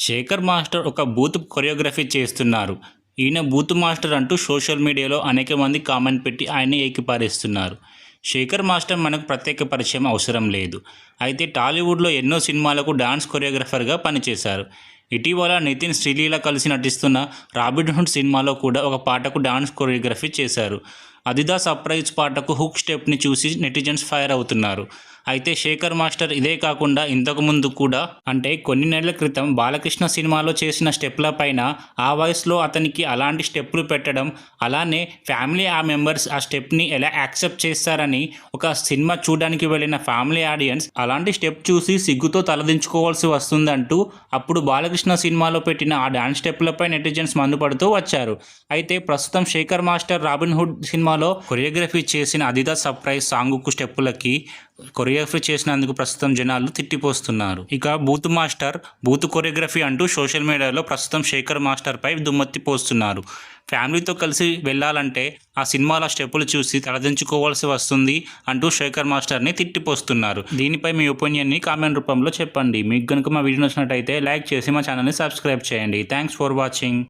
Shekhar master ఒక booth choreography చేస్తున్నారు. ఈయన బూత్ మాస్టర్ అంటూ సోషల్ మీడియాలో అనేక మంది కామెంట్ పెట్టి ఆయన్ని ఏకిపారేస్తున్నారు. శేఖర్ మాస్టర్ మనకు ప్రత్యేక పరిచయం అవసరం లేదు. అయితే టాలీవుడ్లో ఎన్నో సినిమాలకు డాన్స్ కొరియోగ్రాఫర్గా పనిచేశారు. ఇటీవల నితిన్ శ్రీలీల కలిసి నటిస్తున్న రాబిన్హుడ్ సినిమాలో కూడా ఒక పాటకు డాన్స్ కొరియోగ్రఫీ చేశారు. అదిదా సర్ప్రైజ్ పాటకు హుక్ స్టెప్ని చూసి నెటిజన్స్ ఫైర్ అవుతున్నారు. అయితే శేఖర్ మాస్టర్ ఇదే కాకుండా ఇంతకుముందు కూడా అంటే కొన్ని నెలల క్రితం బాలకృష్ణ సినిమాలో చేసిన స్టెప్ల పైన ఆ వయసులో అతనికి అలాంటి స్టెప్పులు పెట్టడం, అలానే ఫ్యామిలీ మెంబర్స్ ఆ స్టెప్ని ఎలా యాక్సెప్ట్ చేస్తారని ఒక సినిమా చూడడానికి వెళ్ళిన ఫ్యామిలీ ఆడియన్స్ అలాంటి స్టెప్ చూసి సిగ్గుతో తలదించుకోవాల్సి వస్తుందంటూ అప్పుడు బాలకృష్ణ సినిమాలో పెట్టిన ఆ డాన్స్ స్టెప్లపై నెటిజన్స్ మందుపడుతూ వచ్చారు. అయితే ప్రస్తుతం శేఖర్ మాస్టర్ రాబిన్హుడ్ సినిమాలో కొరియోగ్రఫీ చేసిన అదిదా సర్ప్రైజ్ సాంగ్కు స్టెప్పులకి కొరియోగ్రఫీ చేసినందుకు ప్రస్తుతం జనాలు తిట్టిపోస్తున్నారు. ఇక బూత్ మాస్టర్ బూత్ కొరియోగ్రఫీ అంటూ సోషల్ మీడియాలో ప్రస్తుతం శేఖర్ మాస్టర్పై దుమ్మెత్తి పోస్తున్నారు. ఫ్యామిలీతో కలిసి వెళ్ళాలంటే ఆ సినిమాలో స్టెప్పులు చూసి తలదించుకోవాల్సి వస్తుంది అంటూ శేఖర్ మాస్టర్ని తిట్టిపోస్తున్నారు. దీనిపై మీ ఒపీనియన్ని కామెంట్ రూపంలో చెప్పండి. మీకు కనుక మా వీడియో నచ్చినట్టయితే లైక్ చేసి మా ఛానల్ని సబ్స్క్రైబ్ చేయండి. Thanks for watching.